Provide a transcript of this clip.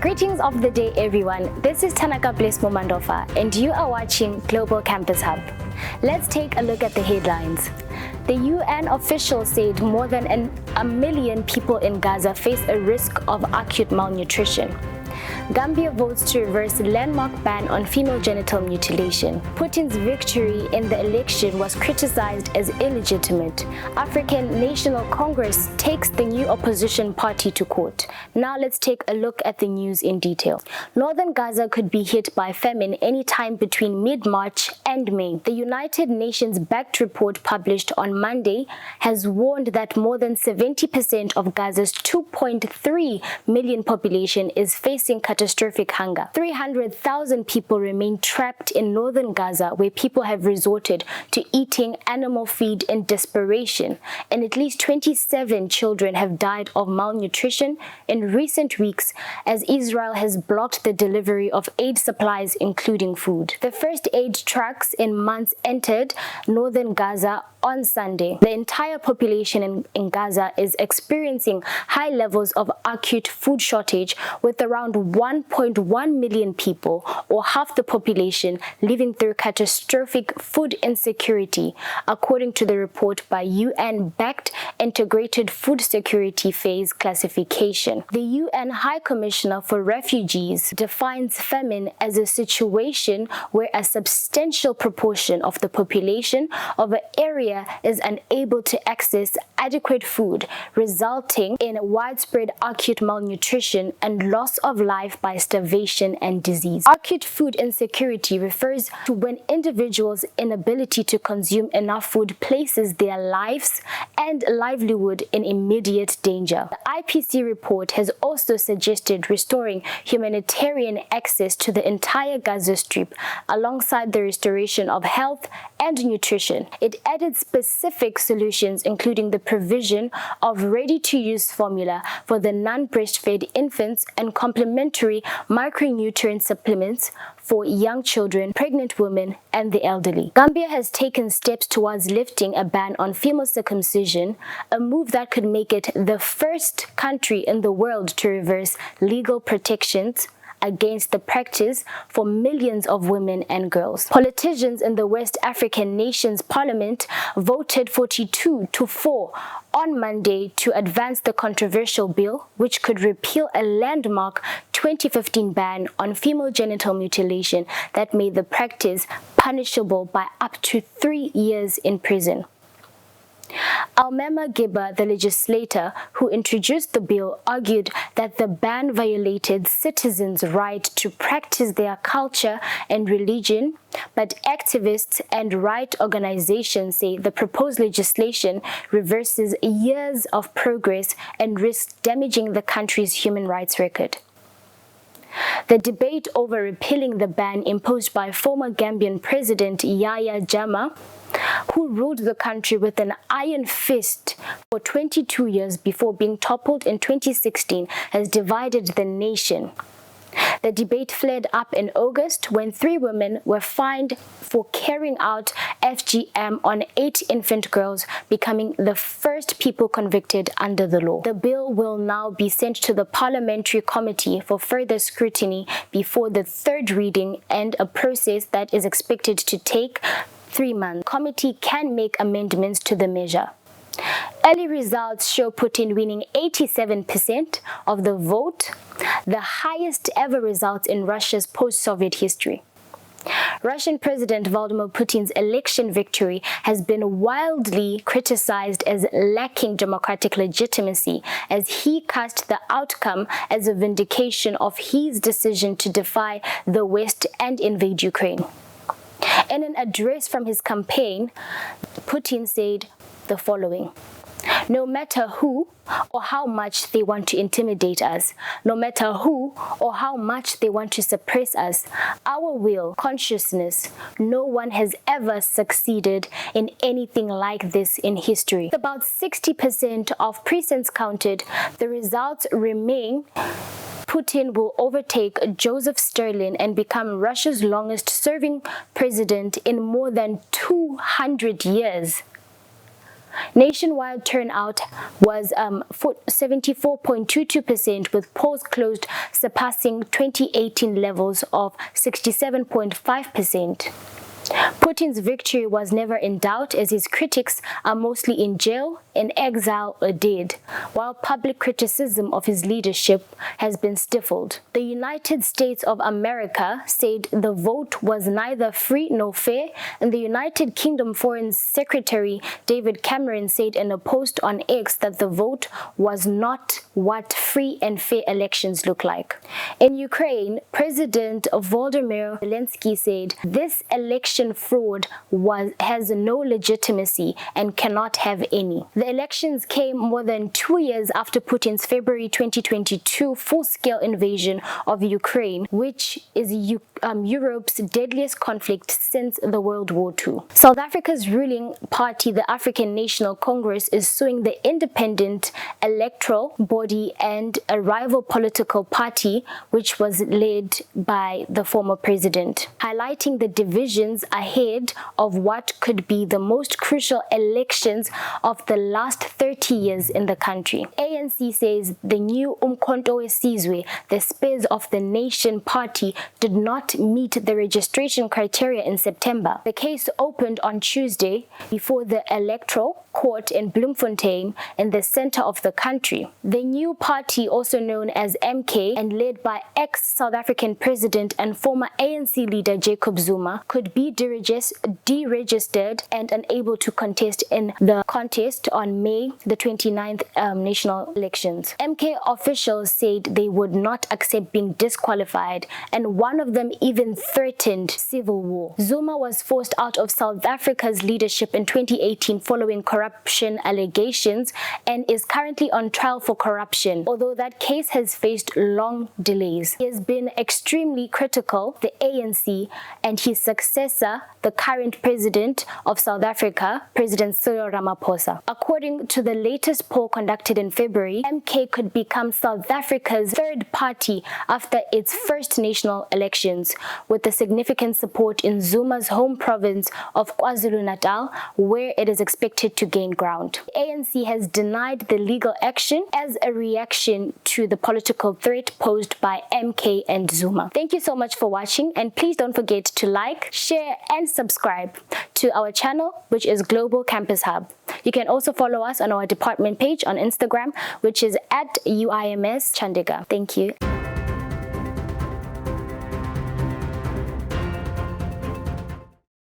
Greetings of the day, everyone. This is Tanaka Blessmore Mandofa, and you are watching Global Campus Hub. Let's take a look at the headlines. The UN officials said more than a million people in Gaza face a risk of acute malnutrition. Gambia votes to reverse landmark ban on female genital mutilation. Putin's victory in the election was criticized as illegitimate. African National Congress takes the new opposition party to court. Now let's take a look at the news in detail. Northern Gaza could be hit by famine anytime between mid-March and May. The United Nations-backed report published on Monday has warned that more than 70% of Gaza's 2.3 million population is facing catastrophic hunger. 300,000 people remain trapped in northern Gaza, where people have resorted to eating animal feed in desperation, and at least 27 children have died of malnutrition in recent weeks as Israel has blocked the delivery of aid supplies, including food. The first aid trucks in months entered northern Gaza on Sunday. The entire population in Gaza is experiencing high levels of acute food shortage, with around 1.1 million people, or half the population, living through catastrophic food insecurity, according to the report by UN-backed Integrated Food Security Phase Classification. The UN High Commissioner for Refugees defines famine as a situation where a substantial proportion of the population of an area is unable to access adequate food, resulting in widespread acute malnutrition and loss of life by starvation and disease. Acute food insecurity refers to when individuals' inability to consume enough food places their lives and livelihood in immediate danger. The IPC report has also suggested restoring humanitarian access to the entire Gaza Strip alongside the restoration of health and nutrition. It added specific solutions, including the provision of ready-to-use formula for the non-breastfed infants and complementary micronutrient supplements for young children, pregnant women, and the elderly. Gambia has taken steps towards lifting a ban on female circumcision, a move that could make it the first country in the world to reverse legal protections against the practice for millions of women and girls. Politicians in the West African nations parliament voted 42-4 on Monday to advance the controversial bill, which could repeal a landmark 2015 ban on female genital mutilation that made the practice punishable by up to 3 years in prison. Almema Gibba, the legislator who introduced the bill, argued that the ban violated citizens' right to practice their culture and religion, but activists and right organizations say the proposed legislation reverses years of progress and risks damaging the country's human rights record. The debate over repealing the ban imposed by former Gambian President Yahya Jammeh, who ruled the country with an iron fist for 22 years before being toppled in 2016, has divided the nation. The debate flared up in August when 3 women were fined for carrying out FGM on 8 infant girls, becoming the first people convicted under the law. The bill will now be sent to the Parliamentary Committee for further scrutiny before the 3rd reading, and a process that is expected to take 3 months. The committee can make amendments to the measure. Early results show Putin winning 87% of the vote, the highest ever results in Russia's post-Soviet history. Russian President Vladimir Putin's election victory has been wildly criticized as lacking democratic legitimacy, as he cast the outcome as a vindication of his decision to defy the West and invade Ukraine. In an address from his campaign, Putin said the following: "No matter who or how much they want to intimidate us, no matter who or how much they want to suppress us, our will, consciousness, no one has ever succeeded in anything like this in history." About 60% of precincts counted, the results remain. Putin will overtake Joseph Stalin and become Russia's longest-serving president in more than 200 years. Nationwide turnout was 74.22%, with polls closed surpassing 2018 levels of 67.5%. Putin's victory was never in doubt, as his critics are mostly in jail, in exile, or dead, while public criticism of his leadership has been stifled. The United States of America said the vote was neither free nor fair, and the United Kingdom Foreign Secretary David Cameron said in a post on X that the vote was not what free and fair elections look like. In Ukraine, President Volodymyr Zelensky said this election fraud has no legitimacy and cannot have any. The elections came more than 2 years after Putin's February 2022 full-scale invasion of Ukraine, which is Europe's deadliest conflict since the World War II. South Africa's ruling party, the African National Congress, is suing the independent electoral body and a rival political party, which was led by the former president, highlighting the divisions ahead of what could be the most crucial elections of the last 30 years in the country. ANC says the new Umkhonto weSizwe, the Spears of the Nation party, did not meet the registration criteria in September. The case opened on Tuesday before the Electoral Court in Bloemfontein, in the center of the country. The new party, also known as MK and led by ex-South African president and former ANC leader Jacob Zuma, could be deregistered and unable to contest in the contest on May the 29th national elections. MK officials said they would not accept being disqualified, and one of them even threatened civil war. Zuma was forced out of South Africa's leadership in 2018 following corruption allegations and is currently on trial for corruption, although that case has faced long delays. He has been extremely critical, the ANC, and his successor, the current president of South Africa, President Cyril Ramaphosa. According to the latest poll conducted in February, MK could become South Africa's third party after its first national elections, with the significant support in Zuma's home province of KwaZulu-Natal, where it is expected to gain ground. The ANC has denied the legal action as a reaction to the political threat posed by MK and Zuma. Thank you so much for watching, and please don't forget to like, share, and subscribe to our channel, which is Global Campus Hub. You can also follow us on our department page on Instagram, which is at UIMS Chandigarh. Thank you.